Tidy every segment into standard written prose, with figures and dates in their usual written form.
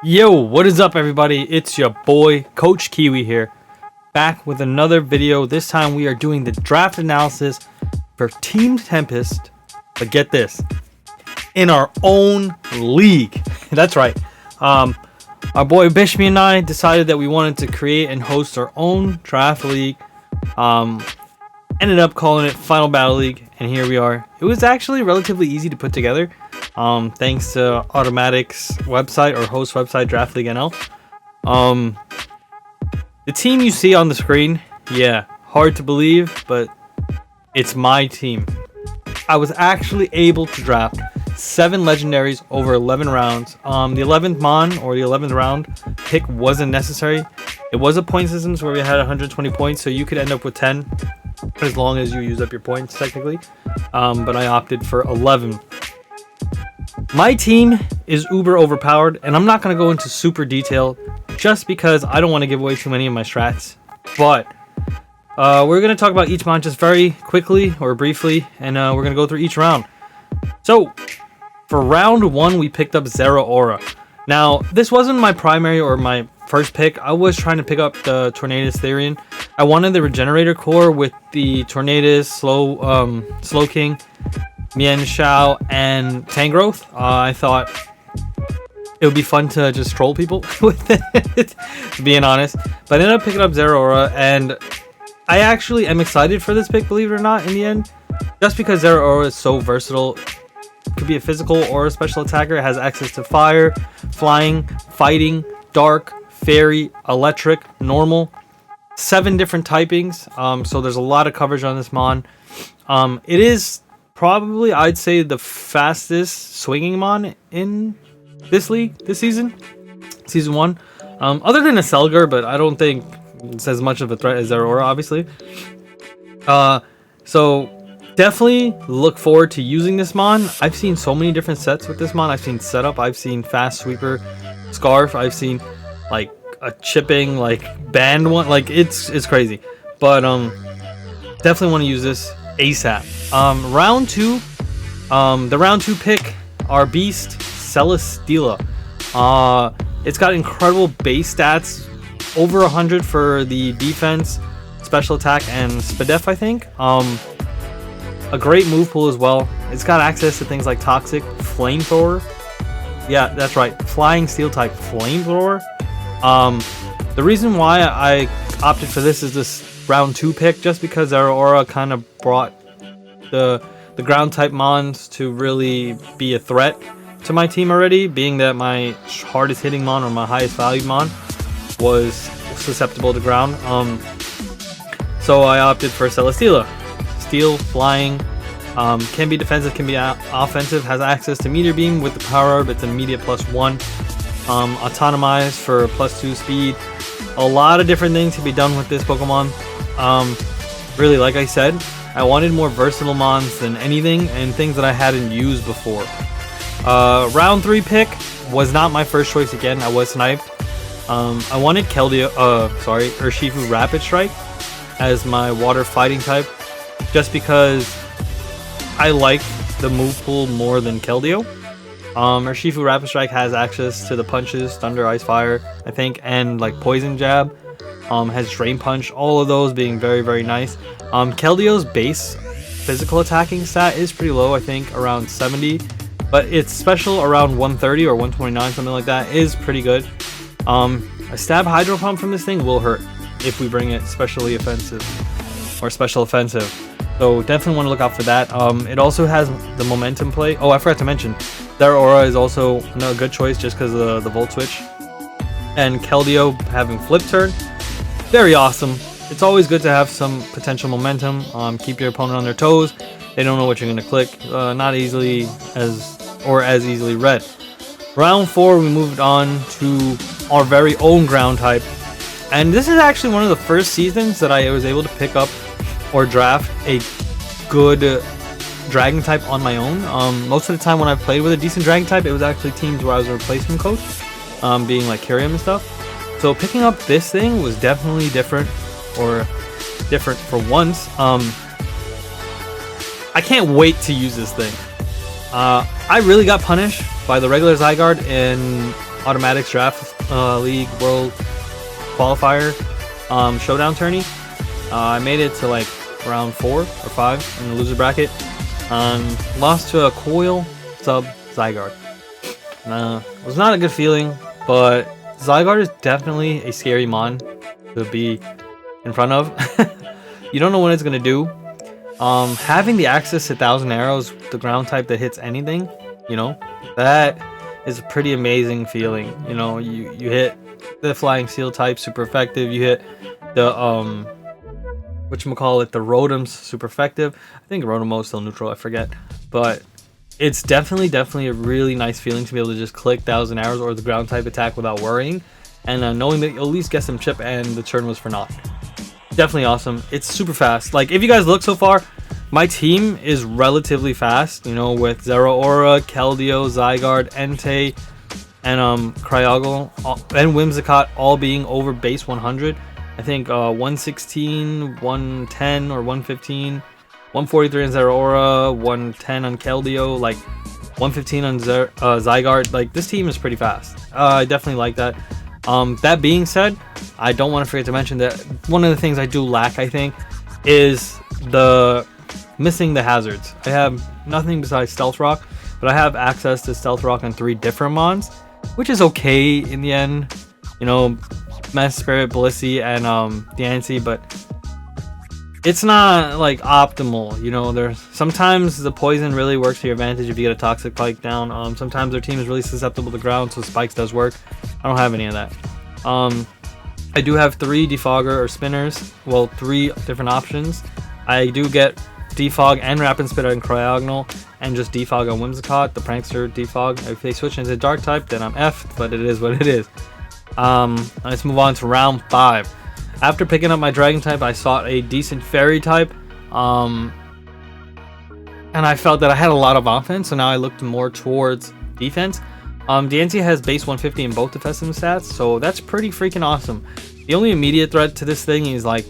Yo, what is up everybody? It's your boy, Coach Kiwi here, back with another video. This time we are doing the draft analysis for Team Tempest, but get this, in our own league. That's right. Our boy Bishmi and I decided that we wanted to create and host our own draft league. Ended up calling it Final Battle League, and here we are. It was actually relatively easy to put together. Thanks to Automatic's website or host website, Draft League NL. The team you see on the screen, yeah, hard to believe, but it's my team. I was actually able to draft 7 legendaries over 11 rounds. The 11th Mon, or the 11th round pick, wasn't necessary. It was a point system where we had 120 points, so you could end up with 10 as long as you use up your points technically. But I opted for 11. My team is uber overpowered, and I'm not going to go into super detail just because I don't want to give away too many of my strats. But we're going to talk about each mon just very quickly or briefly, and we're going to go through each round. So for round 1, we picked up Zeraora. Now, this wasn't my primary or my first pick. I was trying to pick up the Tornadus Therian. I wanted the Regenerator core with the Tornadus, Slow King, Mian Shao, and Tangrowth. I thought it would be fun to just troll people with it, being honest. But I ended up picking up Zeraora, and I actually am excited for this pick, believe it or not, in the end. Just because Zeraora is so versatile. It could be a physical or a special attacker. It has access to fire, flying, fighting, dark, fairy, electric, normal. 7 different typings. So there's a lot of coverage on this mon. It is probably, I'd say, the fastest swinging mon in this league this season. Season 1. Other than a Selgar, but I don't think it's as much of a threat as Zeraora, obviously. So definitely look forward to using this mon. I've seen so many different sets with this mon. I've seen setup, I've seen fast sweeper, scarf, I've seen like a chipping, like band one, like it's crazy. But definitely want to use this ASAP. Round 2, the round 2 pick, our beast Celesteela. It's got incredible base stats, over 100 for the defense, special attack, and SPDEF, I think. A great move pool as well. It's got access to things like Toxic, Flamethrower. Yeah, that's right, Flying Steel type Flamethrower. The reason why I opted for this is this round 2 pick, just because Zeraora kind of brought the ground type mons to really be a threat to my team already, being that my hardest hitting mon or my highest valued mon was susceptible to ground. So I opted for Celesteela. Steel, flying, can be defensive, can be offensive, has access to Meteor Beam with the Power Orb. It's an immediate +1. Autonomize for +2 speed. A lot of different things can be done with this Pokemon. Really, like I said, I wanted more versatile mons than anything, and things that I hadn't used before. Round 3 pick was not my first choice again. I was sniped. I wanted Urshifu Rapid Strike as my water fighting type, just because I like the move pool more than Keldeo. Urshifu Rapid Strike has access to the punches, Thunder, Ice, Fire, I think, and like Poison Jab. Has Drain Punch, all of those being very, very nice. Keldeo's base physical attacking stat is pretty low, I think around 70, but its special around 130 or 129, something like that, is pretty good. A Stab Hydro Pump from this thing will hurt if we bring it specially offensive or special offensive. So definitely want to look out for that. It also has the momentum play. Oh, I forgot to mention, Zeraora is also a good choice just because of the Volt Switch. And Keldeo having Flip Turn, very awesome. It's always good to have some potential momentum. Keep your opponent on their toes. They don't know what you're going to click. Not easily as easily read. Round 4, we moved on to our very own ground type. And this is actually one of the first seasons that I was able to pick up or draft a good dragon type on my own. Most of the time when I've played with a decent dragon type, it was actually teams where I was a replacement coach, being like Kyrium and stuff. So picking up this thing was definitely different for once. I can't wait to use this thing. I really got punished by the regular Zygarde in Automatics Draft League World Qualifier Showdown tourney. I made it to like round 4 or 5 in the loser bracket. Lost to a Coil sub Zygarde. It was not a good feeling, but Zygarde is definitely a scary mon to be in front of. You don't know what it's gonna do. Having the access to 1,000 arrows, the ground type that hits anything, you know, that is a pretty amazing feeling. You know, you hit the Flying Steel type, super effective. You hit the whatchamacallit, the Rotom's super effective. I think Rotom is still neutral, I forget. But it's definitely a really nice feeling to be able to just click 1,000 arrows or the ground type attack without worrying. And knowing that you'll at least get some chip and the turn was for naught. Definitely awesome. It's super fast. Like, if you guys look so far, my team is relatively fast, you know, with Zeraora, Keldeo, Zygarde, Entei, and Cryogonal and Whimsicott all being over base 100. I think 116, 110, or 115, 143 on Zeraora, 110 on Keldeo, like 115 on Zygarde. Like, this team is pretty fast. I definitely like that. That being said, I don't want to forget to mention that one of the things I do lack, I think, is missing the hazards. I have nothing besides Stealth Rock, but I have access to Stealth Rock on 3 different mons, which is okay in the end. You know, Mass Spirit, Blissey, and Diancie, but it's not like optimal. You know, there's sometimes the poison really works to your advantage if you get a toxic spike down. Sometimes their team is really susceptible to ground, so spikes does work. I don't have any of that. I do have 3 defogger or spinners. Well, 3 different options. I do get defog and rapid spit on Cryogonal, and just defog on Whimsicott, the prankster defog. If they switch into dark type, then I'm effed, but it is what it is. Let's move on to round 5. After picking up my dragon type, I sought a decent fairy type, and I felt that I had a lot of offense, so now I looked more towards defense. Diancie has base 150 in both defensive stats, so that's pretty freaking awesome. The only immediate threat to this thing is like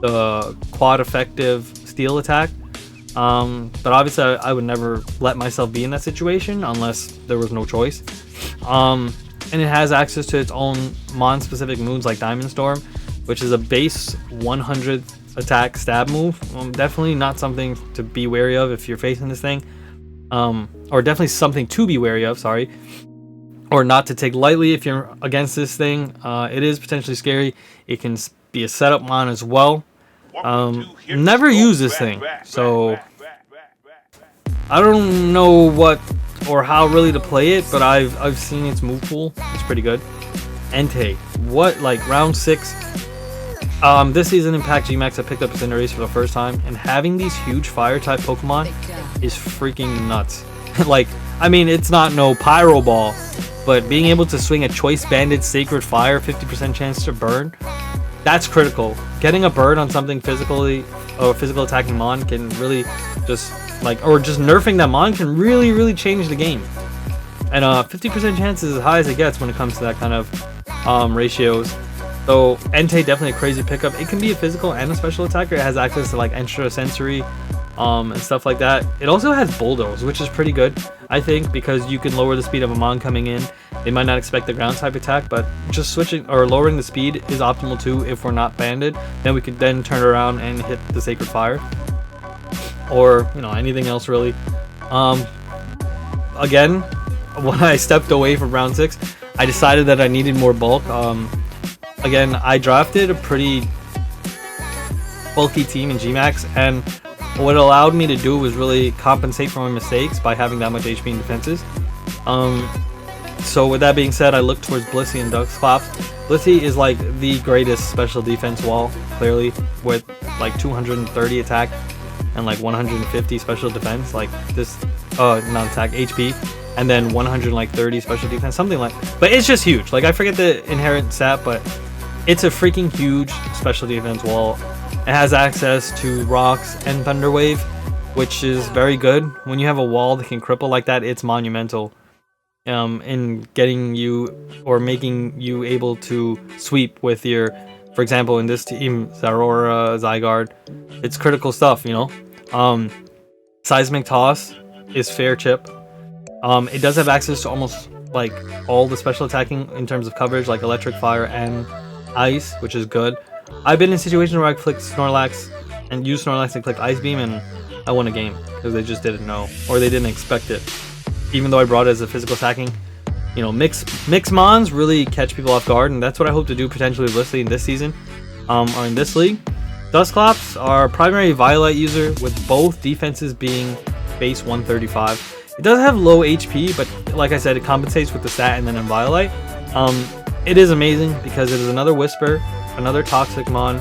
the quad effective steel attack, but obviously I would never let myself be in that situation unless there was no choice. And it has access to its own mon specific moves like Diamond Storm, which is a base 100 attack stab move. Definitely not something to be wary of if you're facing this thing, or definitely something to be wary of, sorry, or not to take lightly if you're against this thing. It is potentially scary. It can be a setup mon as well. Never use this thing, so I don't know what or how really to play it, but I've seen its move pool. It's pretty good. Entei, what, like round 6? This season in Pack Gmax I picked up Cinderace for the first time, and having these huge fire type Pokemon is freaking nuts. Like, I mean, it's not no Pyro Ball, but being able to swing a Choice Banded Sacred Fire, 50% chance to burn, that's critical. Getting a bird on something physically or physical attacking mon can really just like, or just nerfing that mon can really change the game. And 50% chance is as high as it gets when it comes to that kind of ratios. So Entei, definitely a crazy pickup. It can be a physical and a special attacker. It has access to like extra sensory and stuff like that. It also has Bulldoze, which is pretty good, I think, because you can lower the speed of a mon coming in. They might not expect the ground type attack, but just switching or lowering the speed is optimal too if we're not banded. Then we could then turn around and hit the Sacred Fire, or you know, anything else really. Again, when I stepped away from round 6, I decided that I needed more bulk. Again, I drafted a pretty bulky team in Gmax, and what it allowed me to do was really compensate for my mistakes by having that much HP and defenses. So with that being said, I looked towards Blissey and Duxclops. Blissey is like the greatest special defense wall, clearly, with like 230 attack and like 150 special defense, like this, not attack, HP, and then 130 special defense, something like, but it's just huge. Like, I forget the inherent stat, but it's a freaking huge special defense wall. It has access to rocks and Thunder Wave, which is very good. When you have a wall that can cripple like that, it's monumental in getting you or making you able to sweep with your, for example, in this team, Zeraora, Zygarde. It's critical stuff, you know. Seismic Toss is fair chip. It does have access to almost like all the special attacking in terms of coverage, like electric, fire, and ice, which is good. I've been in situations where I clicked Snorlax and used Snorlax and clicked Ice Beam, and I won a game because they just didn't know or they didn't expect it. Even though I brought it as a physical attacking, you know, mix mons really catch people off guard, and that's what I hope to do potentially with Leslie in this season, or in this league. Dusclops are primary Violet user with both defenses being base 135. It does have low HP, but like I said, it compensates with the stat and then in Violet. It is amazing because it is another Whisper, another Toxic Mon.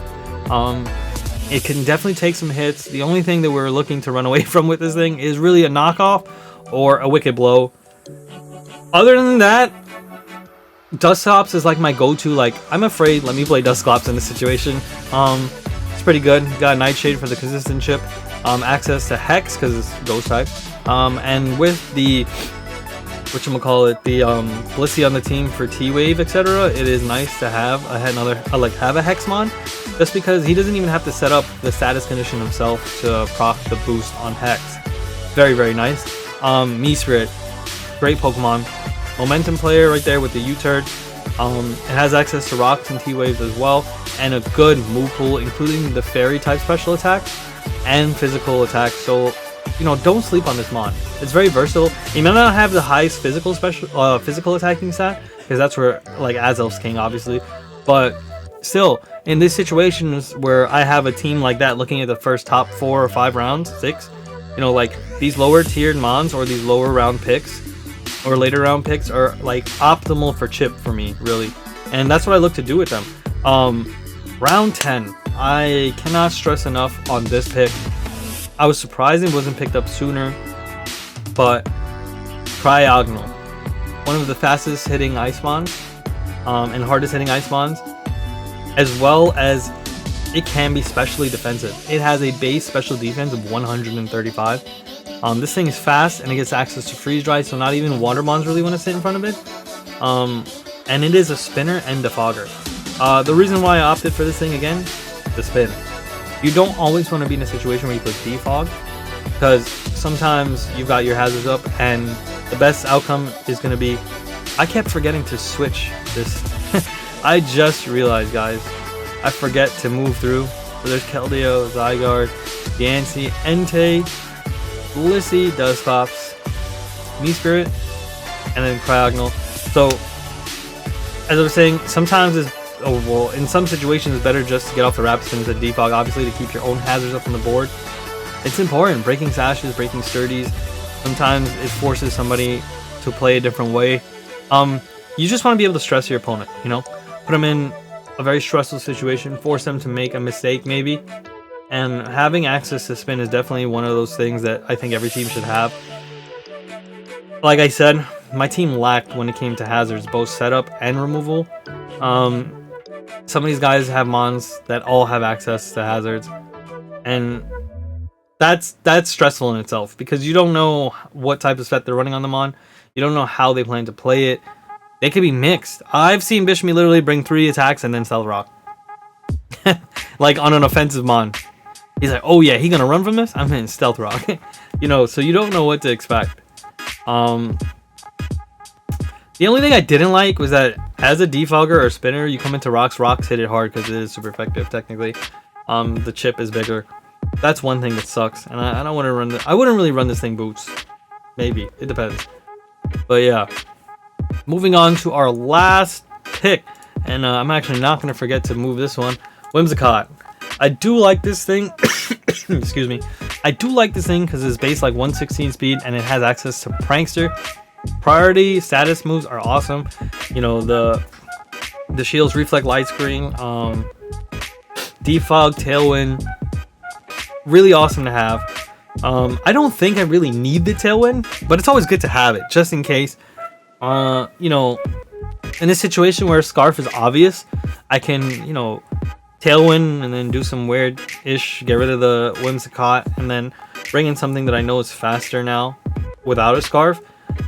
It can definitely take some hits. The only thing that we're looking to run away from with this thing is really a knockoff or a Wicked Blow. Other than that, Dusclops is like my go-to. Like, I'm afraid, let me play Dusclops in this situation. It's pretty good. Got Nightshade for the consistent chip. Access to Hex because it's Ghost type. And with the whatchamacallit, the Blissey on the team for T-Wave, etc., it is nice to have have a Hexmon, just because he doesn't even have to set up the status condition himself to proc the boost on Hex. Very, very nice. Meesprit, great Pokemon. Momentum player right there with the U-turn. It has access to rocks and T-Waves as well, and a good move pool, including the fairy type special attacks and physical attacks. So, you know, don't sleep on this mon. It's very versatile. He may not have the highest physical attacking stat, because that's where, like, Azelf's king, obviously. But still, in these situations where I have a team like that, looking at the first top 4 or 5 rounds, 6, you know, like, these lower tiered mons or these lower round picks or later round picks are like optimal for chip for me, really. And that's what I look to do with them. Round 10, I cannot stress enough on this pick. I was surprised it wasn't picked up sooner, but Cryogonal, one of the fastest hitting Ice Mons, and hardest hitting Ice Mons, as well as it can be specially defensive. It has a base special defense of 135. This thing is fast and it gets access to Freeze Dry, so not even Water Mons really want to sit in front of it. And it is a spinner and defogger. The reason why I opted for this thing again, the spin. You don't always want to be in a situation where you click defog, because sometimes you've got your hazards up and the best outcome is going to be, I kept forgetting to switch this. I just realized, guys, I forget to move through. So there's Keldeo, Zygarde, Yancey, Entei, Blissey, Dusclops, Meesprit, and then Cryogonal. So, as I was saying, sometimes in some situations it's better just to get off the Rapid Spin to defog, obviously, to keep your own hazards up on the board. It's important. Breaking Sashes, breaking Sturdies, sometimes it forces somebody to play a different way. You just want to be able to stress your opponent, you know? Put them in a very stressful situation, force them to make a mistake, maybe. And having access to spin is definitely one of those things that I think every team should have. Like I said, my team lacked when it came to hazards, both setup and removal. Some of these guys have mons that all have access to hazards, and that's stressful in itself, because you don't know what type of set they're running on the mon. You don't know how they plan to play it. They could be mixed. I've seen Bishmi literally bring 3 attacks and then Stealth Rock. Like on an offensive mon. He's like, oh yeah, he gonna run from this? I'm hitting Stealth Rock. You know, so you don't know what to expect. The only thing I didn't like was that as a defogger or spinner, you come into rocks hit it hard because it is super effective technically. The chip is bigger. That's one thing that sucks, and I don't want to run I wouldn't really run this thing boots. Maybe, it depends. But yeah, moving on to our last pick, and I'm actually not going to forget to move this one. Whimsicott. I do like this thing. Excuse me. I do like this thing because it's based like 116 speed and it has access to Prankster. Priority status moves are awesome. You know, the shields reflect light screen, defog, tailwind, really awesome to have. I don't think I really need the tailwind, but it's always good to have it just in case. You know, in a situation where Scarf is obvious, I can, you know, tailwind and then do some weird-ish, get rid of the Whimsicott, and then bring in something that I know is faster now without a Scarf,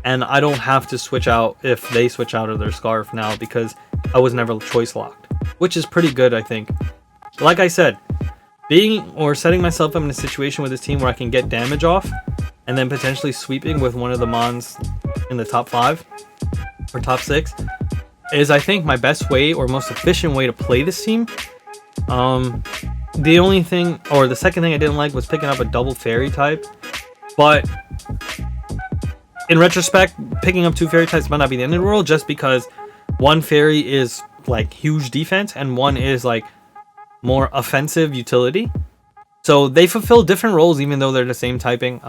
and I don't have to switch out if they switch out of their Scarf now, because I was never choice locked, which is pretty good, I think. Like I said, setting myself up in a situation with this team where I can get damage off and then potentially sweeping with one of the mons in the top 5 or top 6 is, I think, my best way or most efficient way to play this team. The only thing, or the second thing I didn't like was picking up a double fairy type, but in retrospect, picking up 2 fairy types might not be the end of the world, just because one fairy is like huge defense and one is like more offensive utility. So they fulfill different roles even though they're the same typing.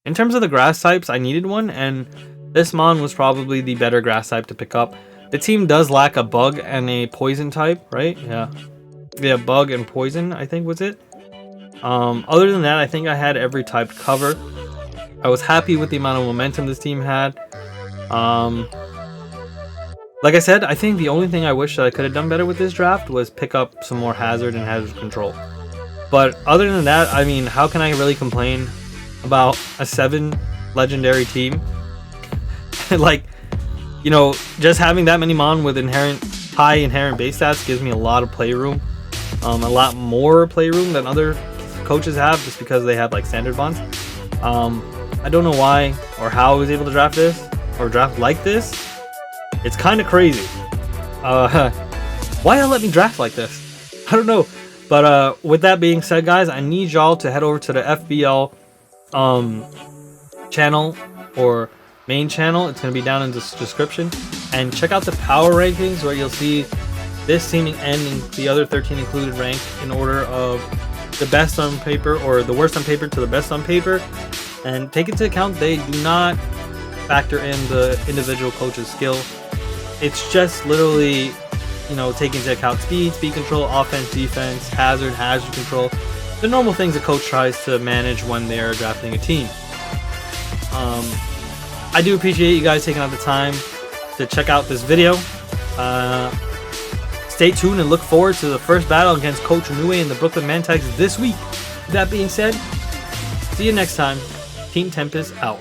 In terms of the grass types, I needed one, and this mon was probably the better grass type to pick up. The team does lack a bug and a poison type, right? Yeah, bug and poison, I think was it. Other than that, I think I had every type covered. I was happy with the amount of momentum this team had. Like I said, I think the only thing I wish that I could have done better with this draft was pick up some more hazard and hazard control. But other than that, I mean, how can I really complain about a 7 legendary team? Like, you know, just having that many mon with high inherent base stats gives me a lot of playroom. A lot more playroom than other coaches have, just because they have like standard bonds. I don't know why or how I was able to draft this or draft like this. It's kind of crazy. Why y'all let me draft like this? I don't know. But with that being said, guys, I need y'all to head over to the FBL channel or main channel. It's going to be down in the description. And check out the power rankings, where you'll see this team and the other 13 included rank in order of the best on paper, or the worst on paper to the best on paper. And take into account, they do not factor in the individual coach's skill. It's just literally, you know, taking into account speed control, offense, defense, hazard control. The normal things a coach tries to manage when they're drafting a team. I do appreciate you guys taking out the time to check out this video. Stay tuned and look forward to the first battle against Coach Inoue and the Brooklyn Mantex this week. With that being said, see you next time. Team Tempest out.